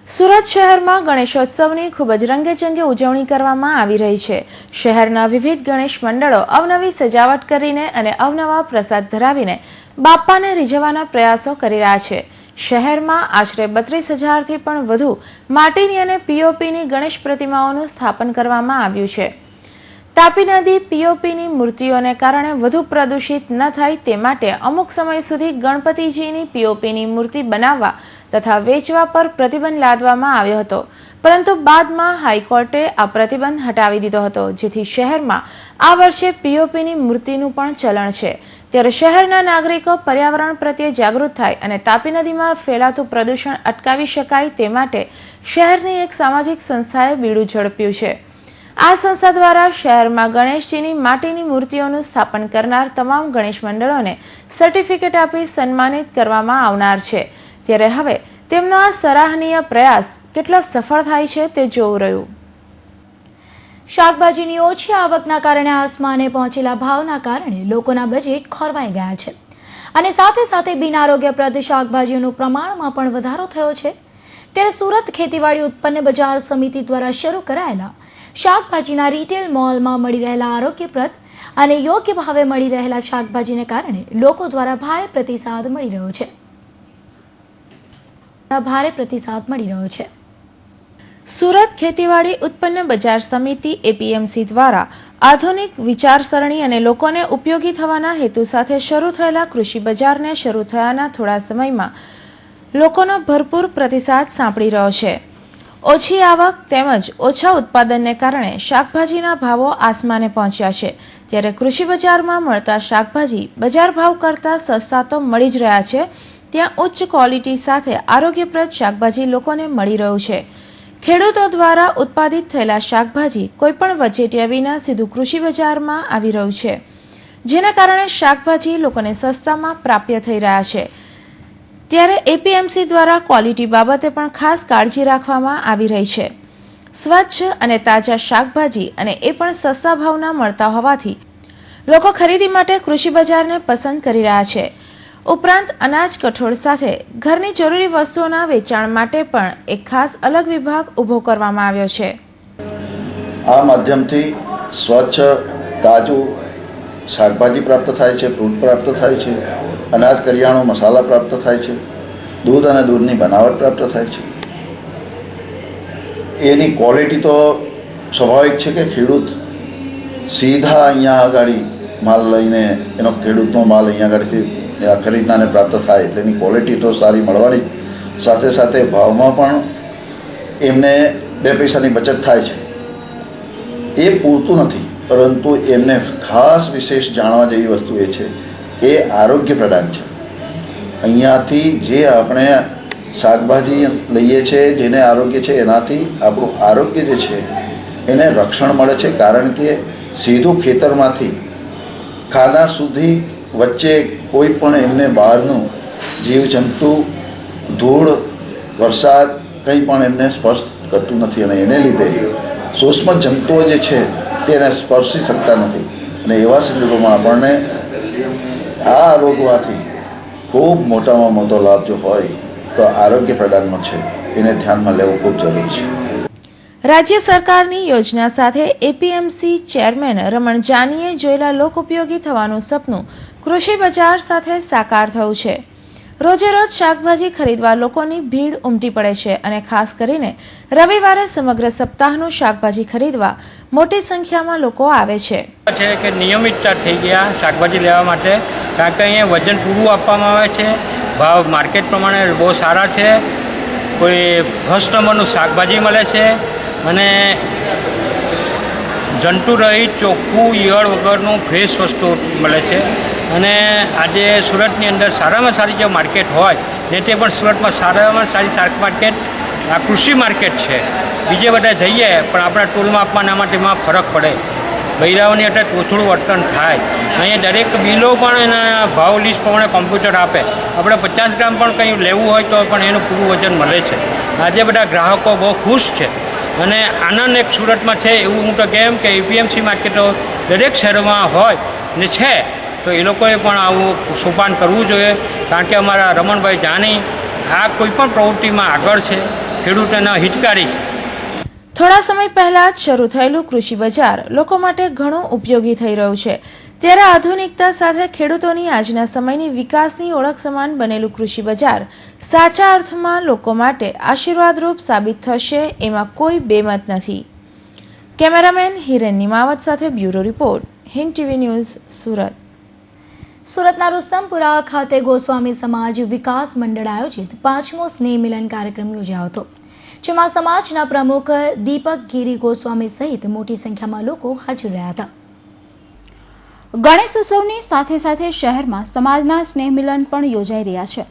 સુરત શહેરમાં ગણેશોત્સવની ખૂબ જ રંગેચંગે ઉજવણી કરવામાં આવી રહી છે. શહેરના વિવિધ ગણેશ મંડળો અવનવી સજાવટ કરીને અને અવનવા પ્રસાદ ધરાવીને બાપ્પાને રીઝવવાના પ્રયાસો કરી રહ્યા છે. શહેરમાં આશરે 32,000થી પણ વધુ માટીની અને પીઓપીની ગણેશ પ્રતિમાઓનું સ્થાપન કરવામાં આવ્યું છે. તાપી નદી પીઓપીની મૂર્તિઓને કારણે વધુ પ્રદૂષિત ન થાય તે માટે અમુક સમય સુધી ગણપતિજીની પીઓપીની મૂર્તિ બનાવવા તથા વેચવા પર પ્રતિબંધ લાદવામાં આવ્યો હતો, પરંતુ બાદમાં હાઈકોર્ટે આ પ્રતિબંધ હટાવી દીધો હતો, જેથી શહેરમાં આ વર્ષે પીઓપીની મૂર્તિનું પણ ચલણ છે. ત્યારે શહેરના નાગરિકો પર્યાવરણ પ્રત્યે જાગૃત થાય અને તાપી નદીમાં ફેલાતું પ્રદૂષણ અટકાવી શકાય તે માટે શહેરની એક સામાજિક સંસ્થાએ બીડું ઝડપ્યું છે. આ સંસ્થા દ્વારા શહેરમાં ગણેશજીની માટીની મૂર્તિઓનું સ્થાપન કરનાર તમામ ગણેશ મંડળોને સર્ટિફિકેટ આપી સન્માનિત કરવામાં આવનાર છે. ત્યારે હવે તેમનો આ સરાહનીય પ્રયાસ કેટલો સફળ થાય છે તે જોવું રહ્યું. શાકભાજીની ઓછી આવકના કારણે આસમાને પહોંચેલા ભાવના કારણે લોકોના બજેટ ખોરવાઈ ગયા છે અને સાથે સાથે બિનઆરોગ્યપ્રદ શાકભાજીઓનું પ્રમાણમાં પણ વધારો થયો છે. ત્યારે સુરત ખેતીવાડી ઉત્પન્ન બજાર સમિતિ દ્વારા શરૂ કરાયેલા શાકભાજીના રિટેલ મોલમાં મળી રહેલા આરોગ્યપ્રદ અને યોગ્ય ભાવે મળી રહેલા શાકભાજીને કારણે લોકો દ્વારા ભારે પ્રતિસાદ મળી રહ્યો છે. સુરત ખેતીવાડી ઉત્પન્ન બજાર સમિતિ એપીએમસી દ્વારા આધુનિક વિચારસરણી અને લોકોને ઉપયોગી થવાના હેતુ સાથે શરૂ થયેલા કૃષિ બજારને શરૂ થયાના થોડા સમયમાં લોકોનો ભરપૂર પ્રતિસાદ સાંપડી રહ્યો છે. ઓછી આવક તેમજ ઓછા ઉત્પાદનને કારણે શાકભાજીના ભાવો આસમાને પહોંચ્યા છે. ત્યારે કૃષિ બજારમાં મળતા શાકભાજી બજાર ભાવ કરતાં સસ્તા તો મળી જ રહ્યા છે, ત્યાં ઉચ્ચ ક્વોલિટી સાથે આરોગ્યપ્રદ શાકભાજી લોકોને મળી રહ્યું છે. ખેડૂતો દ્વારા ઉત્પાદિત થયેલા શાકભાજી કોઈપણ વચેટિયા વિના સીધું કૃષિ બજારમાં આવી રહ્યું છે, જેના કારણે શાકભાજી લોકોને સસ્તામાં પ્રાપ્ય થઈ રહ્યા છે. ત્યારે એપીએમસી દ્વારા ક્વોલિટી બાબતે પણ ખાસ કાળજી રાખવામાં આવી રહી છે. સ્વચ્છ અને તાજા શાકભાજી અને એ પણ સસ્તા ભાવના મળતા હોવાથી લોકો ખરીદી માટે કૃષિ બજારને પસંદ કરી રહ્યા છે. ઉપરાંત અનાજ કઠોળ સાથે ઘરની જરૂરી વસ્તુઓના વેચાણ માટે પણ એક ખાસ અલગ વિભાગ ઊભો કરવામાં આવ્યો છે. આ માધ્યમથી સ્વચ્છ તાજું શાકભાજી પ્રાપ્ત થાય છે, ફ્રૂટ પ્રાપ્ત થાય છે, અનાજ કરિયાણું મસાલા પ્રાપ્ત થાય છે, દૂધ અને દૂધની બનાવટ પ્રાપ્ત થાય છે. એની ક્વોલિટી તો સ્વાભાવિક છે કે ખેડૂત સીધા અહીંયા આગળ માલ લઈને એનો ખેડૂતનો માલ અહીંયા આગળથી ખરીદનારને પ્રાપ્ત થાય એટલે એની ક્વોલિટી તો સારી મળવાની, સાથે સાથે ભાવમાં પણ એમને 2 પૈસાની બચત થાય છે. એ પૂરતું નથી, પરંતુ એમને ખાસ વિશેષ જાણવા જેવી વસ્તુ એ છે કે આરોગ્ય પ્રદાન છે. અહીંયાથી જે આપણે શાકભાજી લઈએ છીએ, જેને આરોગ્ય છે, એનાથી આપણું આરોગ્ય જે છે એને રક્ષણ મળે છે. કારણ કે સીધું ખેતરમાંથી ખાનાર સુધી વચ્ચે કોઈ પણ એમને બહારનું જીવજંતુ, ધૂળ, વરસાદ કંઈ પણ એમને સ્પર્શ કરતું નથી અને એને લીધે સૂક્ષ્મ જંતુઓ જે છે તેને સ્પર્શી શકતા નથી. અને એવા સંજોગોમાં આપણને આ રોગવાથી ખૂબ મોટામાં મોટો લાભ જો હોય તો આરોગ્ય પ્રદાનનો છે, એને ધ્યાનમાં લેવું ખૂબ જરૂરી છે. રાજ્ય સરકારની યોજના સાથે એપીએમસી ચેરમેન રમણ જાનીએ જોયેલા લોકોપયોગી થવાનું સપનું કૃષિ બજાર સાથે સાકાર થયું છે. રોજે રોજ શાકભાજી ખરીદવા લોકોની ભીડ ઉમટી પડે છે અને ખાસ કરીને રવિવારે સમગ્ર સપ્તાહનું શાકભાજી ખરીદવા મોટી સંખ્યામાં લોકો આવે છે. કે નિયમિતતા થઈ ગયા શાકભાજી લેવા માટે, કારણ કે અહીંયા વજન પૂરું આપવામાં આવે છે, ભાવ માર્કેટ પ્રમાણે બહુ સારા છે, કોઈ ફર્સ્ટ નંબરનું શાકભાજી મળે છે અને જંતુરહિત ચોખ્ખું ઈયળ વગરનું ફ્રેશ વસ્તુ મળે છે. અને આજે સુરતની અંદર સારામાં સારી જે માર્કેટ હોય ને તે પણ સુરતમાં સારામાં સારી શાક માર્કેટ આ કૃષિ માર્કેટ છે. બીજે બધા જઈએ પણ આપણા ટોલમાં આપવાના તેમાં ફરક પડે, બૈરાઓની એટલે થોડું વર્તન થાય. અહીંયા દરેક બિલો પણ એના ભાવ લિસ્ટ પ્રમાણે કોમ્પ્યુટર આપે. આપણે 50 ગ્રામ પણ કંઈ લેવું હોય તો પણ એનું પૂરું વજન મળે છે. આજે બધા ગ્રાહકો બહુ ખુશ છે અને આનંદ એક સુરતમાં છે એવું હું તો કેમ કે એપીએમસી માર્કેટો દરેક શહેરોમાં હોય ને છે, તો એ લોકોએ પણ આવું સોપાન કરવું જોઈએ. કારણ કે અમારા રમણભાઈ જાની આ કોઈપણ પ્રવૃત્તિમાં આગળ છે, ખેડૂતોના હિતકારી છે. થોડા સમય પહેલા જ શરૂ થયેલું કૃષિ બજાર લોકો માટે ઘણું ઉપયોગી થઈ રહ્યું છે. ત્યારે આધુનિકતા સાથે ખેડૂતોની આજના સમયની વિકાસની ઓળખ સમાન બનેલું કૃષિ બજાર સાચા અર્થમાં લોકો માટે આશીર્વાદરૂપ સાબિત થશે એમાં કોઈ બેમત નથી. કેમેરામેન હિરેન નિમાવત સાથે bureau report, Hind TV news, Surat. સુરતના રુસ્તમપુરા ખાતે ગોસ્વામી સમાજ વિકાસ મંડળ આયોજિત 5મો સ્નેહ મિલન કાર્યક્રમ યોજાયો હતો, જેમાં સમાજના પ્રમુખ દીપક ગીરી ગોસ્વામી સહિત મોટી સંખ્યામાં લોકો હાજર રહ્યા હતા. ગણેશ ઉત્સવની સાથે સાથે શહેરમાં સમાજના સ્નેહ મિલન પણ યોજાઈ રહ્યા છે.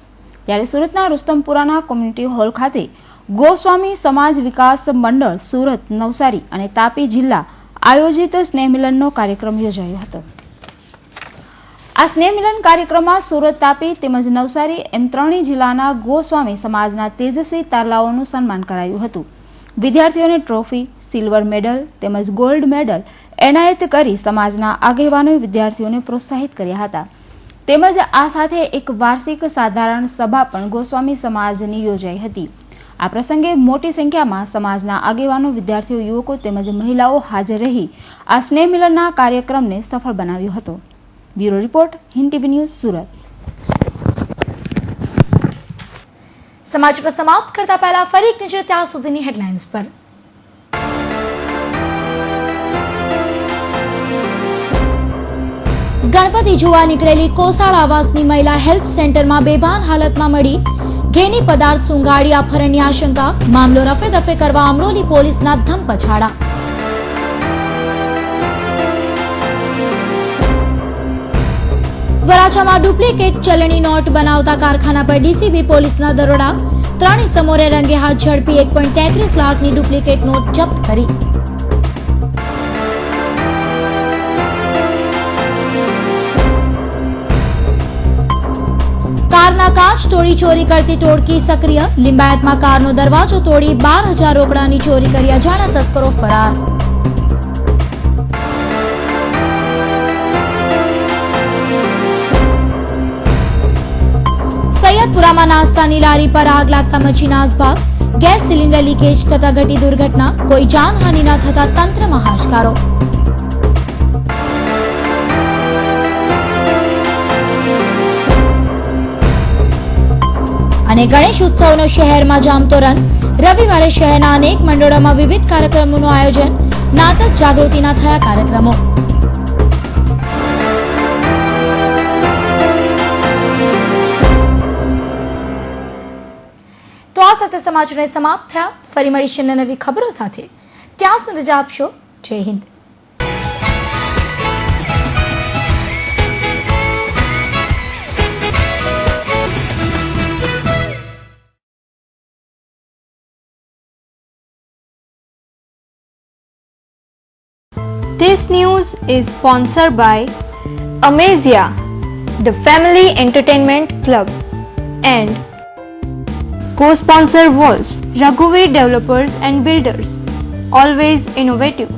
ત્યારે સુરતના રુસ્તમપુરાના કોમ્યુનિટી હોલ ખાતે ગોસ્વામી સમાજ વિકાસ મંડળ સુરત, નવસારી અને તાપી જિલ્લા આયોજિત સ્નેહ મિલનનો કાર્યક્રમ યોજાયો હતો. આ સ્નેહ મિલન કાર્યક્રમમાં સુરત, તાપી તેમજ નવસારી એમ 3 જિલ્લાના ગોસ્વામી સમાજના તેજસ્વી તારલાઓનું સન્માન કરાયું હતું. વિદ્યાર્થીઓને ટ્રોફી, સિલ્વર મેડલ તેમજ ગોલ્ડ મેડલ એનાયત કરી સમાજના આગેવાનોએ વિદ્યાર્થીઓને પ્રોત્સાહિત કર્યા હતા. તેમજ આ સાથે એક વાર્ષિક સાધારણ સભા પણ ગોસ્વામી સમાજની યોજાઈ હતી. આ પ્રસંગે મોટી સંખ્યામાં સમાજના આગેવાનો, વિદ્યાર્થીઓ, યુવકો તેમજ મહિલાઓ હાજર રહી આ સ્નેહ મિલનના કાર્યક્રમને સફળ બનાવ્યો હતો. Bureau report, Hind TV news, Surat. સમાચાર સમાપ્ત કરતા પહેલા ફરી એક નજર ત્યાં સુધીની હેડલાઇન્સ પર. ગણપતિ જોવા નીકળેલી કોસાળ આવાસની મહિલા હેલ્પ સેન્ટરમાં બેભાન હાલતમાં મળી. ઘેની પદાર્થ સૂંઘાડી અપહરણની આશંકા. મામલો રફે દફે કરવા અમરોલી પોલીસના ધમપછાડા. વરાછામાં ડુપ્લિકેટ ચલણી નોટ બનાવતા કારખાના પર ડીસીબી પોલીસના દરોડા. 3 ઇસમોને રંગે હાથ ઝડપી 1.33 લાખની ડુપ્લિકેટ નોટ જપ્ત કરી. કારના કાચ તોડી ચોરી કરતી ટોળકી સક્રિય. લિંબાયતમાં કારનો દરવાજો તોડી 12,000 રોકડાની ચોરી કરી અજાણ્યા તસ્કરો ફરાર. સૈયદપુરામાં નાસ્તાની લારી પર આગ લાગતા મચી નાસભાગ. ગેસ સિલિન્ડર લીકેજ થતા ઘટી દુર્ઘટના. કોઈ જાનહાનિ ન થતા તંત્રમાં હાશકારો. અને ગણેશ ઉત્સવનો શહેરમાં જામતો રંગ. રવિવારે શહેરના અનેક મંડળોમાં વિવિધ કાર્યક્રમોનું આયોજન. નાટક, જાગૃતિના થયા કાર્યક્રમો. તો આ સાથે સમાચાર સમાપ્ત થયા. ફરી મળીશું નવી ખબરો સાથે. ત્યાં સુધી રજા આપશો. જય Hind. This news is sponsored by Amazia, the Family Entertainment Club, and co-sponsor was Raghuveer Developers and Builders, always innovative.